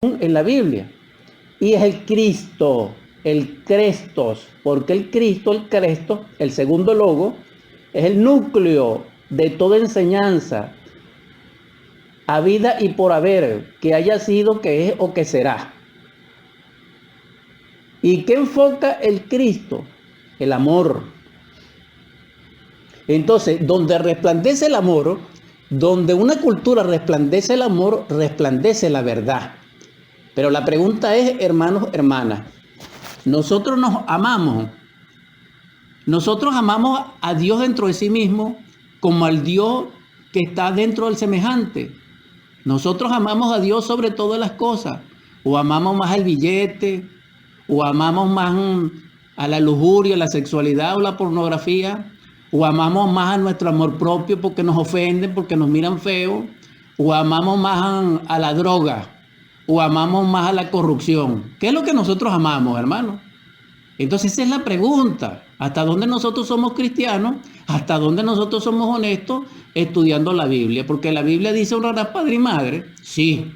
en la Biblia. Y es el Cristo, el Crestos, porque el Cristo, el Cresto, el segundo logo, es el núcleo de toda enseñanza, a vida y por haber, que haya sido, que es o que será. ¿Y qué enfoca el Cristo? El amor. Entonces, donde resplandece el amor, donde una cultura resplandece el amor, resplandece la verdad. Pero la pregunta es, hermanos, hermanas, nosotros nos amamos. Nosotros amamos a Dios dentro de sí mismo como al Dios que está dentro del semejante. Nosotros amamos a Dios sobre todas las cosas. O amamos más el billete, o amamos más a la lujuria, la sexualidad o la pornografía, o amamos más a nuestro amor propio porque nos ofenden, porque nos miran feo, o amamos más a la droga, o amamos más a la corrupción. ¿Qué es lo que nosotros amamos, hermano? Entonces esa es la pregunta. ¿Hasta dónde nosotros somos cristianos? ¿Hasta dónde nosotros somos honestos estudiando la Biblia? Porque la Biblia dice honrar a padre y madre. Sí,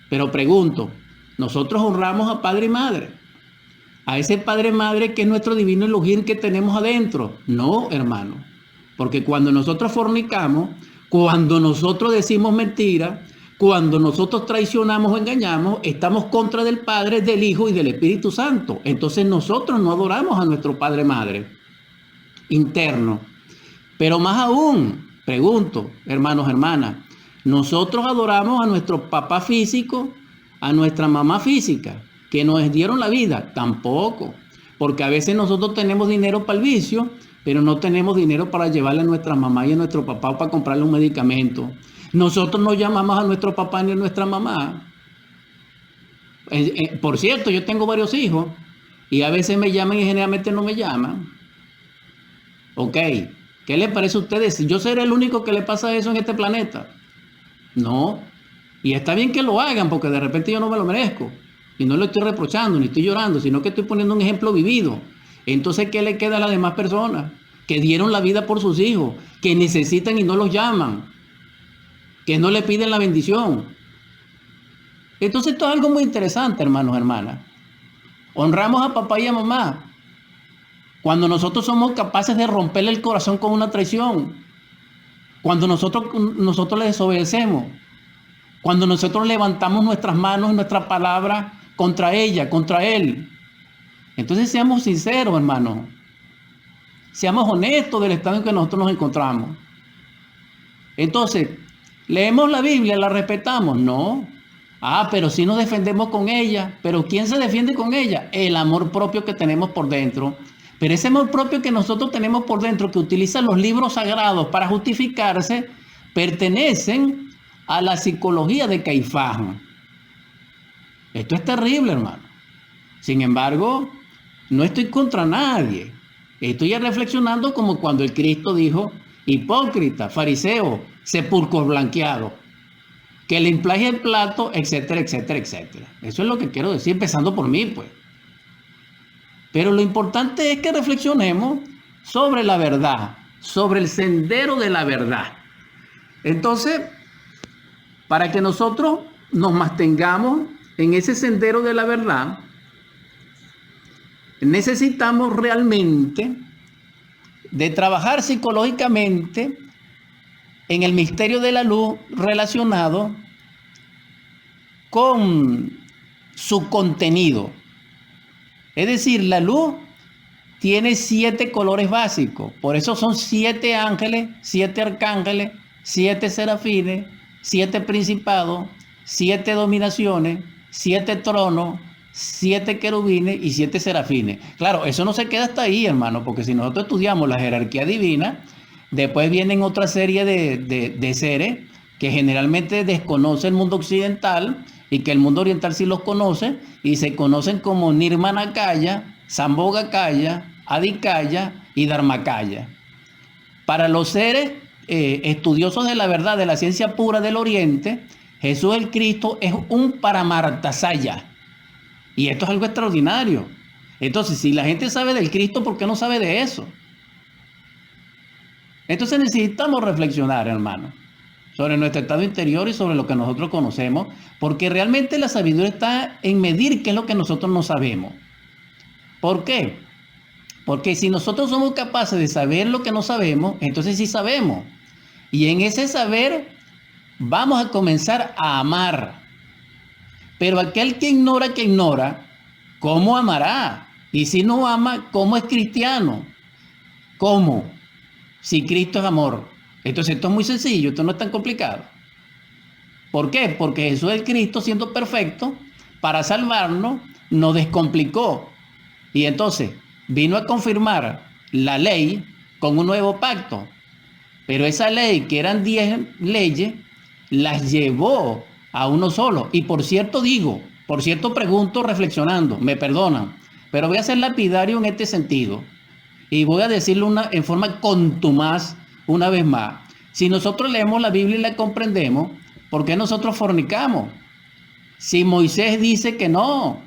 pero pregunto, ¿nosotros honramos a padre y madre? ¿A ese padre y madre que es nuestro divino Elohim que tenemos adentro? No, hermano. Porque cuando nosotros fornicamos, cuando nosotros decimos mentiras, cuando nosotros traicionamos o engañamos, estamos contra del Padre, del Hijo y del Espíritu Santo. Entonces nosotros no adoramos a nuestro Padre Madre interno. Pero más aún, pregunto, hermanos, hermanas, nosotros adoramos a nuestro papá físico, a nuestra mamá física, que nos dieron la vida. Tampoco. Porque a veces nosotros tenemos dinero para el vicio, pero no tenemos dinero para llevarle a nuestra mamá y a nuestro papá para comprarle un medicamento. Nosotros no llamamos a nuestro papá ni a nuestra mamá. Por cierto, yo tengo varios hijos y a veces me llaman y generalmente no me llaman. Ok, ¿qué les parece a ustedes? ¿Yo seré el único que le pasa eso en este planeta? No. Y está bien que lo hagan porque de repente yo no me lo merezco. Y no lo estoy reprochando, ni estoy llorando, sino que estoy poniendo un ejemplo vivido. Entonces, ¿qué le queda a las demás personas? Que dieron la vida por sus hijos, que necesitan y no los llaman, que no le piden la bendición. Entonces esto es algo muy interesante, hermanos, hermanas. Honramos a papá y a mamá cuando nosotros somos capaces de romperle el corazón con una traición, cuando nosotros le desobedecemos, cuando nosotros levantamos nuestras manos y nuestras palabras contra ella, contra él. Entonces seamos sinceros, hermanos. Seamos honestos del estado en que nosotros nos encontramos. Entonces, ¿leemos la Biblia? ¿La respetamos? No. Ah, pero sí nos defendemos con ella. ¿Pero quién se defiende con ella? El amor propio que tenemos por dentro. Pero ese amor propio que nosotros tenemos por dentro, que utiliza los libros sagrados para justificarse, pertenecen a la psicología de Caifás. Esto es terrible, hermano. Sin embargo, no estoy contra nadie. Estoy reflexionando como cuando el Cristo dijo, hipócrita, fariseo, sepulcros blanqueados, que le implaje el plato, etcétera, etcétera, etcétera. Eso es lo que quiero decir, empezando por mí, pues. Pero lo importante es que reflexionemos sobre la verdad, sobre el sendero de la verdad. Entonces, para que nosotros nos mantengamos en ese sendero de la verdad, necesitamos realmente de trabajar psicológicamente en el misterio de la luz relacionado con su contenido. Es decir, la luz tiene 7 colores básicos. Por eso son 7 ángeles, 7 arcángeles, 7 serafines, 7 principados, 7 dominaciones, 7 tronos, 7 querubines y 7 serafines. Claro, eso no se queda hasta ahí, hermano, porque si nosotros estudiamos la jerarquía divina, después vienen otra serie de seres que generalmente desconoce el mundo occidental y que el mundo oriental sí los conoce y se conocen como Nirmanakaya, Sambhogakaya, Adhikaya y Dharmakaya. Para los seres estudiosos de la verdad, de la ciencia pura del Oriente, Jesús el Cristo es un Paramartasaya. Y esto es algo extraordinario. Entonces, si la gente sabe del Cristo, ¿por qué no sabe de eso? Entonces necesitamos reflexionar, hermano. sobre nuestro estado interior y sobre lo que nosotros conocemos, porque realmente la sabiduría está en medir qué es lo que nosotros no sabemos. ¿Por qué? Porque si nosotros somos capaces de saber lo que no sabemos, entonces sí sabemos. Y en ese saber vamos a comenzar a amar. Pero aquel que ignora, ¿cómo amará? Y si no ama, ¿cómo es cristiano? ¿Cómo? Si Cristo es amor. Entonces esto es muy sencillo, esto no es tan complicado. ¿Por qué? Porque Jesús el Cristo, siendo perfecto, para salvarnos, nos descomplicó. Y entonces vino a confirmar la ley con un nuevo pacto. Pero esa ley, que eran 10 leyes, las llevó a uno solo. Y por cierto pregunto reflexionando, me perdonan, pero voy a ser lapidario en este sentido. Y voy a decirlo en forma contumaz una vez más. Si nosotros leemos la Biblia y la comprendemos, ¿por qué nosotros fornicamos? Si Moisés dice que no,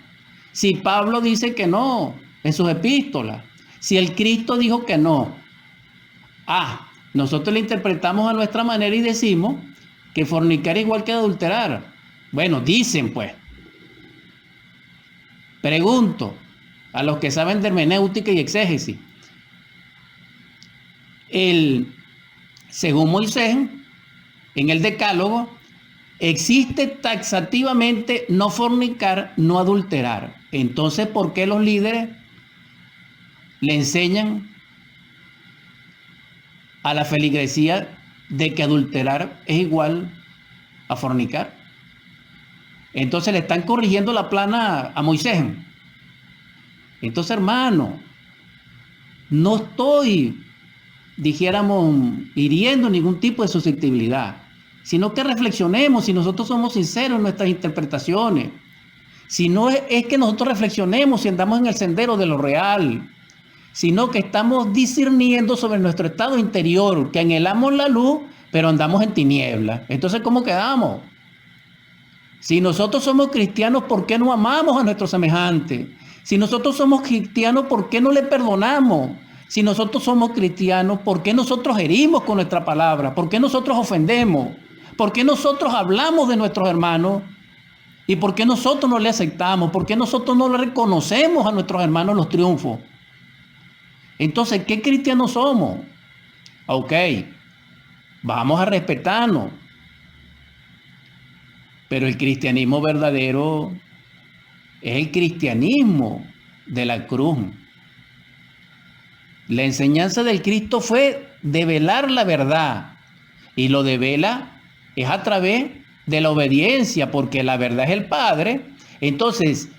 si Pablo dice que no en sus epístolas, si el Cristo dijo que no. Nosotros le interpretamos a nuestra manera y decimos que fornicar es igual que adulterar. Bueno, dicen pues. Pregunto a los que saben de hermenéutica y exégesis. Según Moisés, en el Decálogo, existe taxativamente no fornicar, no adulterar. Entonces, ¿por qué los líderes le enseñan a la feligresía de que adulterar es igual a fornicar? Entonces le están corrigiendo la plana a Moisés. Entonces, hermano, no estoy, dijéramos, hiriendo ningún tipo de susceptibilidad, sino que reflexionemos, si nosotros somos sinceros en nuestras interpretaciones, si no es que nosotros reflexionemos si andamos en el sendero de lo real, sino que estamos discerniendo sobre nuestro estado interior, que anhelamos la luz, pero andamos en tinieblas. Entonces, ¿cómo quedamos? Si nosotros somos cristianos, ¿por qué no amamos a nuestros semejantes? Si nosotros somos cristianos, ¿por qué no le perdonamos? Si nosotros somos cristianos, ¿por qué nosotros herimos con nuestra palabra? ¿Por qué nosotros ofendemos? ¿Por qué nosotros hablamos de nuestros hermanos? ¿Y por qué nosotros no le aceptamos? ¿Por qué nosotros no le reconocemos a nuestros hermanos los triunfos? Entonces, ¿qué cristianos somos? Ok, vamos a respetarnos. Pero el cristianismo verdadero es el cristianismo de la cruz. La enseñanza del Cristo fue develar la verdad. Y lo devela es a través de la obediencia, porque la verdad es el Padre. Entonces,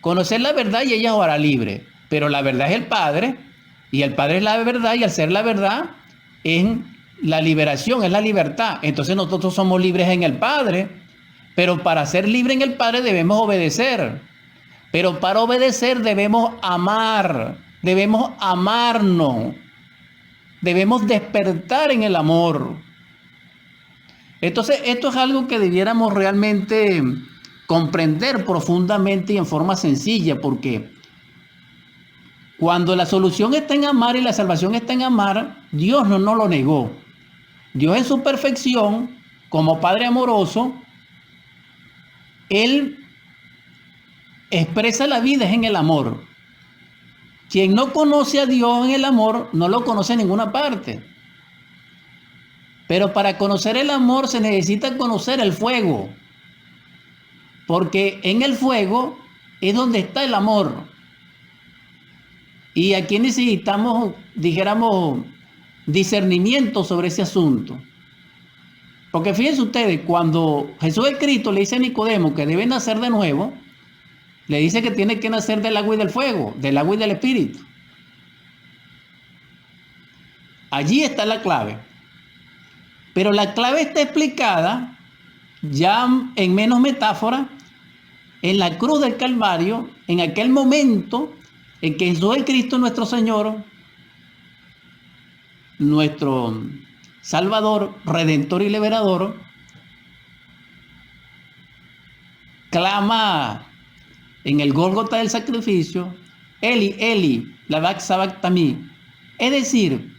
conocer la verdad y ella os hará libre. Pero la verdad es el Padre, y el Padre es la verdad, y al ser la verdad es la liberación, es la libertad. Entonces nosotros somos libres en el Padre, pero para ser libres en el Padre debemos obedecer. Pero para obedecer debemos amar, debemos amarnos, debemos despertar en el amor. Entonces esto es algo que debiéramos realmente comprender profundamente y en forma sencilla, porque cuando la solución está en amar y la salvación está en amar, Dios no nos lo negó. Dios en su perfección, como Padre amoroso, Él expresa la vida es en el amor. Quien no conoce a Dios en el amor, no lo conoce en ninguna parte. Pero para conocer el amor se necesita conocer el fuego. Porque en el fuego es donde está el amor. Y aquí necesitamos, dijéramos, discernimiento sobre ese asunto. Porque fíjense ustedes, cuando Jesús el Cristo le dice a Nicodemo que debe nacer de nuevo, le dice que tiene que nacer del agua y del fuego, del agua y del espíritu. Allí está la clave. Pero la clave está explicada ya en menos metáfora en la cruz del Calvario, en aquel momento en que Jesús el Cristo, nuestro Señor, nuestro Salvador, Redentor y Liberador, clama en el Gólgota del sacrificio, Eli, Eli, lama sabachthani. Es decir,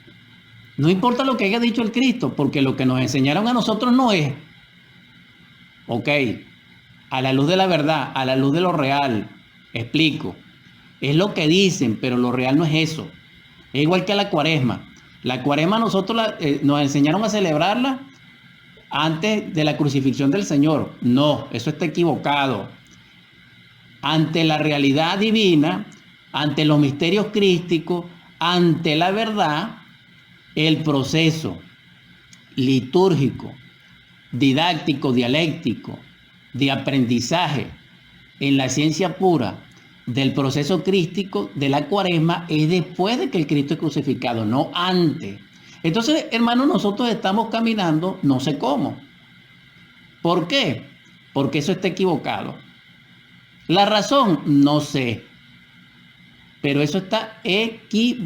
No importa lo que haya dicho el Cristo, porque lo que nos enseñaron a nosotros no es, ok, a la luz de la verdad, a la luz de lo real. Explico. Es lo que dicen, pero lo real no es eso. Es igual que la cuaresma. La cuaresma nosotros nos enseñaron a celebrarla antes de la crucifixión del Señor. No, eso está equivocado. Ante la realidad divina, ante los misterios crísticos, ante la verdad, el proceso litúrgico, didáctico, dialéctico, de aprendizaje en la ciencia pura del proceso crístico de la cuaresma es después de que el Cristo es crucificado, no antes. Entonces, hermanos, nosotros estamos caminando no sé cómo. ¿Por qué? Porque eso está equivocado. La razón, no sé, pero eso está equivocado.